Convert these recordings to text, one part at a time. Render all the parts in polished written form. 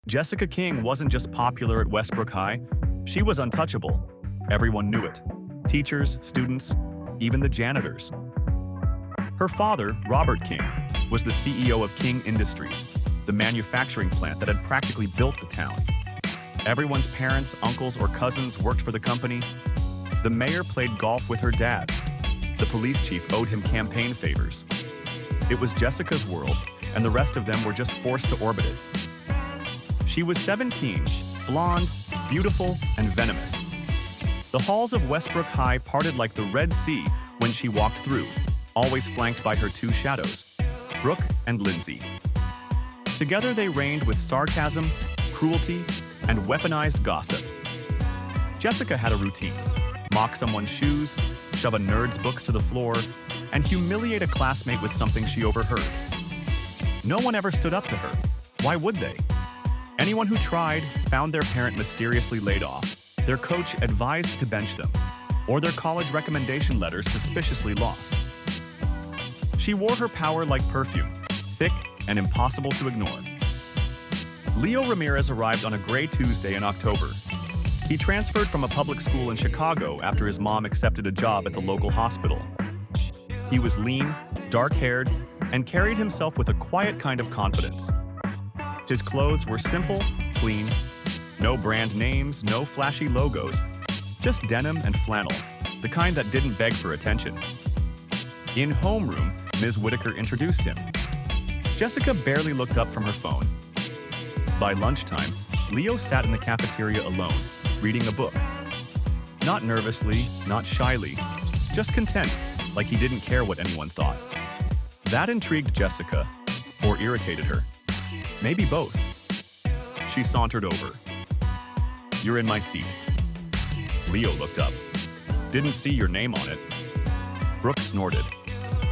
Jessica King wasn't just popular at Westbrook High, she was untouchable. Everyone knew it. Teachers, students, even the janitors. Her father, Robert King, was the CEO of King Industries, the manufacturing plant that had practically built the town. Everyone's parents, uncles, or cousins worked for the company. The mayor played golf with her dad. The police chief owed him campaign favors. It was Jessica's world, and the rest of them were just forced to orbit it. She was 17, blonde, beautiful, and venomous. The halls of Westbrook High parted like the Red Sea when she walked through, always flanked by her two shadows, Brooke and Lindsay. Together they reigned with sarcasm, cruelty, and weaponized gossip. Jessica had a routine: mock someone's shoes, shove a nerd's books to the floor, and humiliate a classmate with something she overheard. No one ever stood up to her. Why would they? Anyone who tried found their parent mysteriously laid off, their coach advised to bench them, or their college recommendation letters suspiciously lost. She wore her power like perfume, thick and impossible to ignore. Leo Ramirez arrived on a gray Tuesday in October. He transferred from a public school in Chicago after his mom accepted a job at the local hospital. He was lean, dark-haired, and carried himself with a quiet kind of confidence. His clothes were simple, clean, no brand names, no flashy logos, just denim and flannel, the kind that didn't beg for attention. In homeroom, Ms. Whitaker introduced him. Jessica barely looked up from her phone. By lunchtime, Leo sat in the cafeteria alone, reading a book. Not nervously, not shyly, just content, like he didn't care what anyone thought. That intrigued Jessica, or irritated her. Maybe both. She sauntered over. "You're in my seat." Leo looked up. "Didn't see your name on it." Brooke snorted.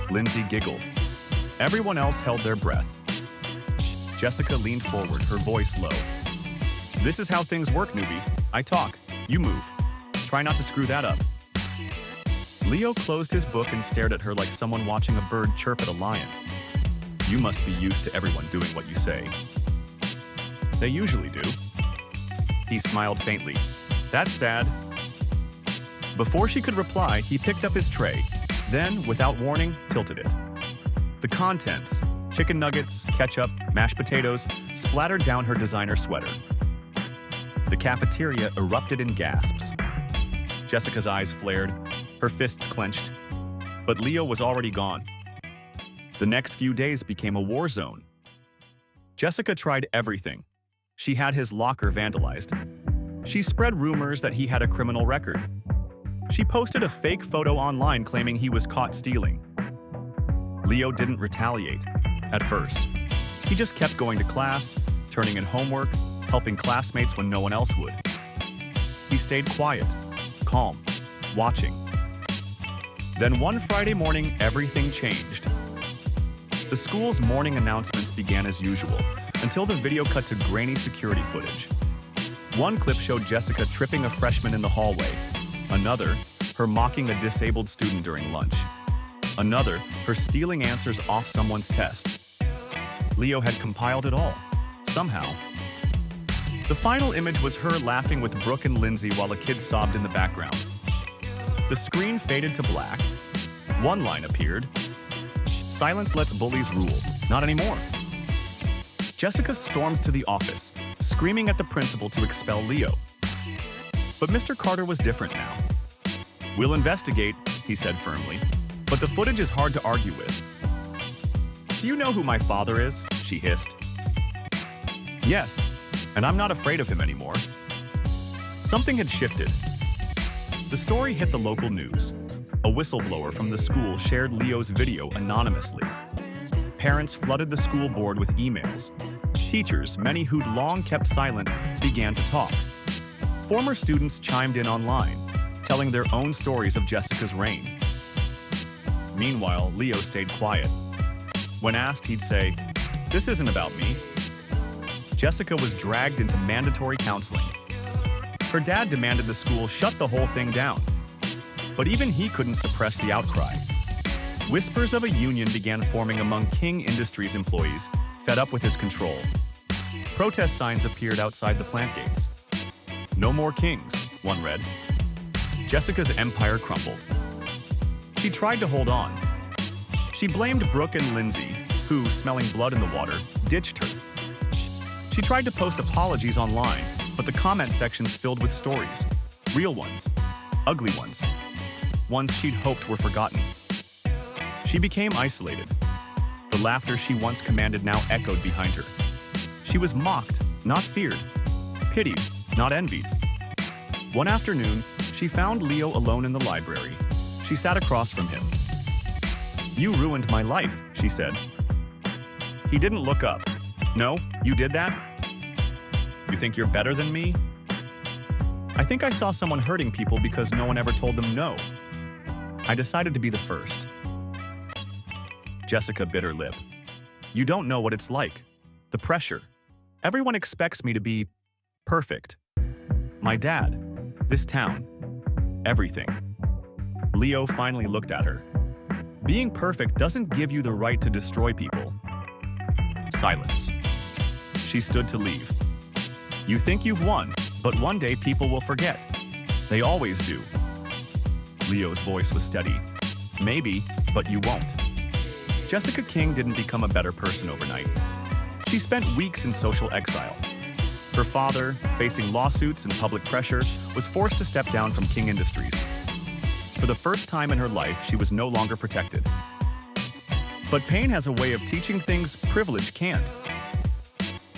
Lindsay giggled. Everyone else held their breath. Jessica leaned forward, her voice low. "This is how things work, newbie. I talk, you move. Try not to screw that up." Leo closed his book and stared at her like someone watching a bird chirp at a lion. "You must be used to everyone doing what you say." "They usually do." He smiled faintly. "That's sad." Before she could reply, he picked up his tray, then, without warning, tilted it. The contents, chicken nuggets, ketchup, mashed potatoes, splattered down her designer sweater. The cafeteria erupted in gasps. Jessica's eyes flared, her fists clenched. But Leo was already gone. The next few days became a war zone. Jessica tried everything. She had his locker vandalized. She spread rumors that he had a criminal record. She posted a fake photo online claiming he was caught stealing. Leo didn't retaliate, at first. He just kept going to class, turning in homework, helping classmates when no one else would. He stayed quiet, calm, watching. Then one Friday morning, everything changed. The school's morning announcements began as usual, until the video cut to grainy security footage. One clip showed Jessica tripping a freshman in the hallway. Another, her mocking a disabled student during lunch. Another, her stealing answers off someone's test. Leo had compiled it all, somehow. The final image was her laughing with Brooke and Lindsay while a kid sobbed in the background. The screen faded to black. One line appeared. "Silence lets bullies rule. Not anymore." Jessica stormed to the office, screaming at the principal to expel Leo. But Mr. Carter was different now. "We'll investigate," he said firmly, "but the footage is hard to argue with." "Do you know who my father is?" she hissed. "Yes, and I'm not afraid of him anymore." Something had shifted. The story hit the local news. A whistleblower from the school shared Leo's video anonymously. Parents flooded the school board with emails. Teachers, many who'd long kept silent, began to talk. Former students chimed in online, telling their own stories of Jessica's reign. Meanwhile, Leo stayed quiet. When asked, he'd say, "This isn't about me." Jessica was dragged into mandatory counseling. Her dad demanded the school shut the whole thing down. But even he couldn't suppress the outcry. Whispers of a union began forming among King Industries employees, fed up with his control. Protest signs appeared outside the plant gates. "No more kings," one read. Jessica's empire crumbled. She tried to hold on. She blamed Brooke and Lindsay, who, smelling blood in the water, ditched her. She tried to post apologies online, but the comment sections filled with stories. Real ones, ugly ones she'd hoped were forgotten. She became isolated. The laughter she once commanded now echoed behind her. She was mocked, not feared. Pitied, not envied. One afternoon, she found Leo alone in the library. She sat across from him. "You ruined my life," she said. He didn't look up. "No, you did that? You think you're better than me?" "I think I saw someone hurting people because no one ever told them no. I decided to be the first." Jessica bit her lip. "You don't know what it's like. The pressure. Everyone expects me to be perfect. My dad, this town, everything." Leo finally looked at her. "Being perfect doesn't give you the right to destroy people." Silence. She stood to leave. "You think you've won, but one day people will forget. They always do." Leo's voice was steady. "Maybe, but you won't." Jessica King didn't become a better person overnight. She spent weeks in social exile. Her father, facing lawsuits and public pressure, was forced to step down from King Industries. For the first time in her life, she was no longer protected. But pain has a way of teaching things privilege can't.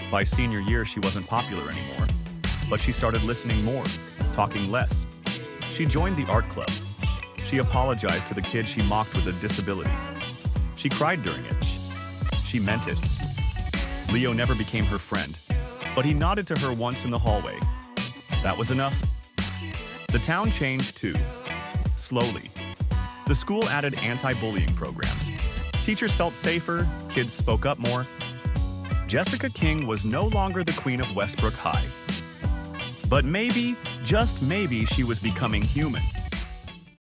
By senior year, she wasn't popular anymore, but she started listening more, talking less. She joined the art club. She apologized to the kid she mocked with a disability. She cried during it. She meant it. Leo never became her friend, but he nodded to her once in the hallway. That was enough. The town changed too, slowly. The school added anti-bullying programs. Teachers felt safer, kids spoke up more. Jessica King was no longer the queen of Westbrook High. But maybe, just maybe, she was becoming human.